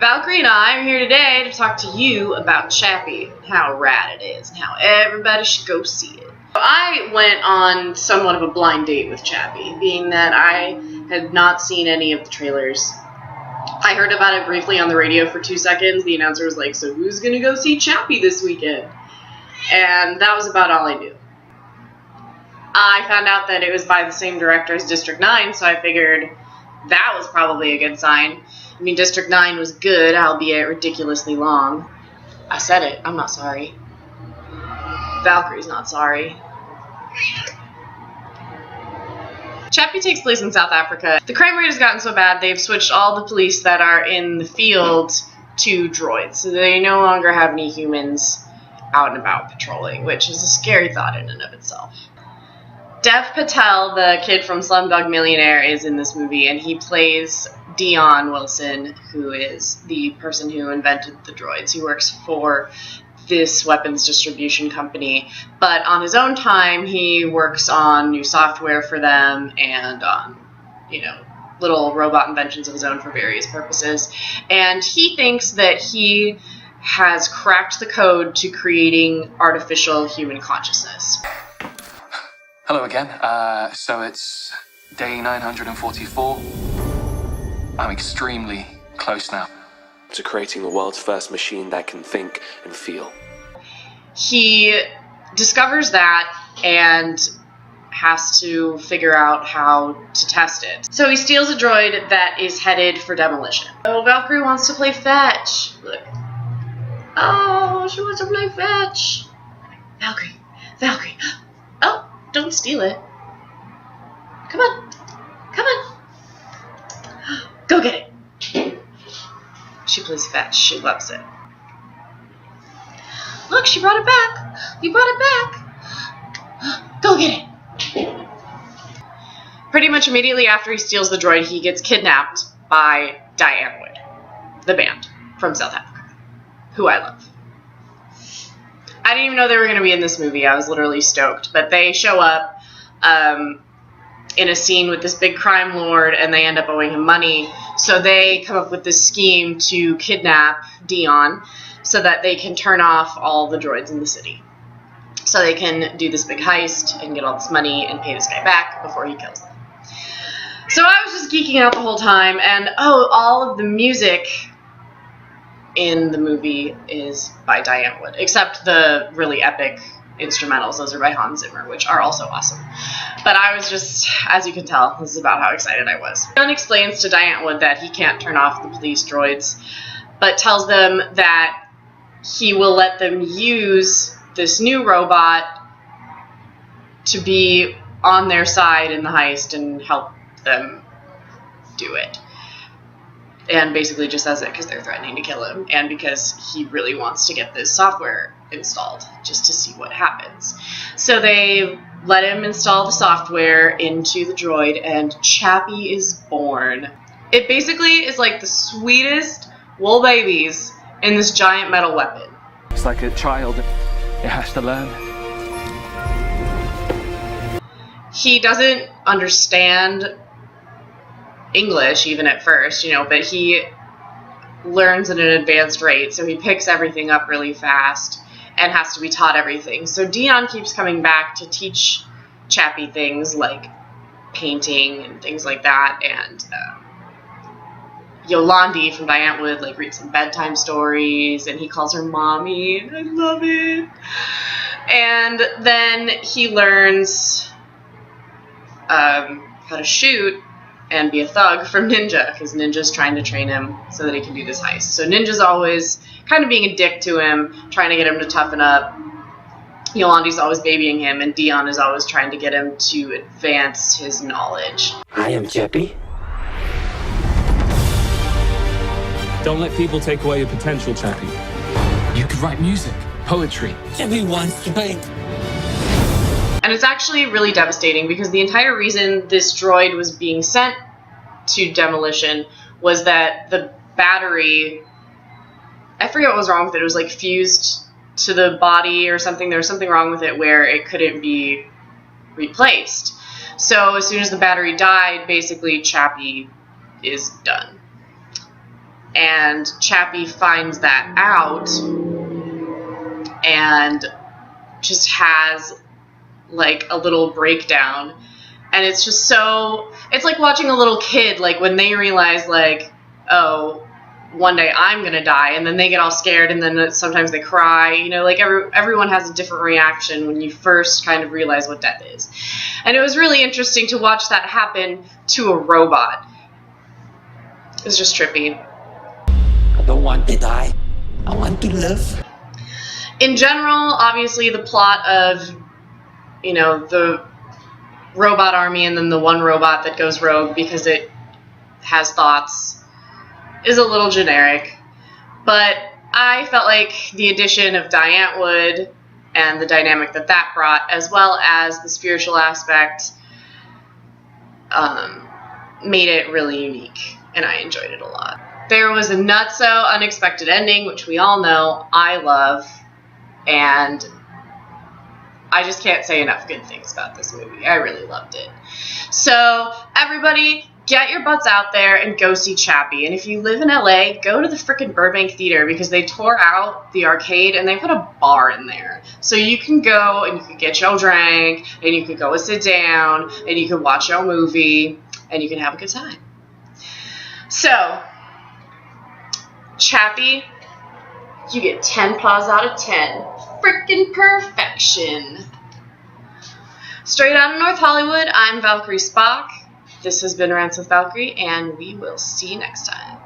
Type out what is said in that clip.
Valkyrie and I are here today to talk to you about Chappie, how rad it is, and how everybody should go see it. I went on somewhat of a blind date with Chappie, being that I had not seen any of the trailers. I heard about it briefly on the radio for 2 seconds. The announcer was like, "So who's gonna go see Chappie this weekend?" And that was about all I knew. I found out that it was by the same director as District 9, so I figured that was probably a good sign. I mean, District 9 was good, albeit ridiculously long. I said it. I'm not sorry. Valkyrie's not sorry. Chappie takes place in South Africa. The crime rate has gotten so bad they've switched all the police that are in the field to droids, so they no longer have any humans out and about patrolling, which is a scary thought in and of itself. Dev Patel, the kid from Slumdog Millionaire, is in this movie, and he plays Dion Wilson, who is the person who invented the droids. He works for this weapons distribution company, but on his own time, he works on new software for them and on, little robot inventions of his own for various purposes. And he thinks that he has cracked the code to creating artificial human consciousness. Hello again. So it's day 944. I'm extremely close now to creating the world's first machine that can think and feel. He discovers that and has to figure out how to test it. So he steals a droid that is headed for demolition. Oh, Valkyrie wants to play fetch. Look. Oh, she wants to play fetch. Valkyrie. Oh, don't steal it. Come on. Go get it. She plays fetch. She loves it. Look, she brought it back. You brought it back. Go get it. Pretty much immediately after he steals the droid, he gets kidnapped by Diane Wood, the band from South Africa, who I love. I didn't even know they were going to be in this movie. I was literally stoked. But they show up in a scene with this big crime lord, and they end up owing him money. So they come up with this scheme to kidnap Dion so that they can turn off all the droids in the city. So they can do this big heist and get all this money and pay this guy back before he kills them. So I was just geeking out the whole time, and all of the music in the movie is by Diane Wood, except the really epic instrumentals. Those are by Hans Zimmer, which are also awesome. But I was just, as you can tell, this is about how excited I was. John explains to Diane Wood that he can't turn off the police droids, but tells them that he will let them use this new robot to be on their side in the heist and help them do it. And basically just says it because they're threatening to kill him, and because he really wants to get this software installed just to see what happens. So they let him install the software into the droid, and Chappie is born. It basically is like the sweetest wool babies in this giant metal weapon. It's like a child. It has to learn. He doesn't understand English even at first, but he learns at an advanced rate, so he picks everything up really fast and has to be taught everything. So Dion keeps coming back to teach Chappie things like painting and things like that, and Yolandi from Diane Wood reads some bedtime stories, and he calls her mommy, and I love it. And then he learns how to shoot and be a thug from Ninja, because Ninja's trying to train him so that he can do this heist. So Ninja's always kind of being a dick to him, trying to get him to toughen up. Yolandi's always babying him, and Dion is always trying to get him to advance his knowledge. I am Chappie. Don't let people take away your potential, Chappie. You could write music, poetry. Chappie wants to paint. And it's actually really devastating, because the entire reason this droid was being sent to demolition was that the battery, I forget what was wrong with it, it was fused to the body or something. There was something wrong with it where it couldn't be replaced. So as soon as the battery died, basically Chappie is done. and Chappie finds that out and just has like a little breakdown. And it's just so, it's like watching a little kid, like when they realize like, oh, one day I'm gonna die, and then they get all scared, and then sometimes they cry, you know, like everyone has a different reaction when you first kind of realize what death is. And it was really interesting to watch that happen to a robot. It was just trippy. I don't want to die. I want to live. In general, obviously the plot of, you know, the robot army and then the one robot that goes rogue because it has thoughts is a little generic, but I felt like the addition of Diane Wood and the dynamic that that brought, as well as the spiritual aspect, made it really unique, and I enjoyed it a lot. There was a nutso unexpected ending, which we all know I love, and I just can't say enough good things about this movie. I really loved it. So everybody, get your butts out there and go see Chappie. And if you live in LA, go to the frickin' Burbank Theater, because they tore out the arcade and they put a bar in there. So you can go and you can get your drink and you can go and sit down and you can watch your movie and you can have a good time. So, Chappie, you get 10 paws out of 10. Frickin' perfection. Straight out of North Hollywood, I'm Valkyrie Spock. This has been Rantz with Valkyrie, and we will see you next time.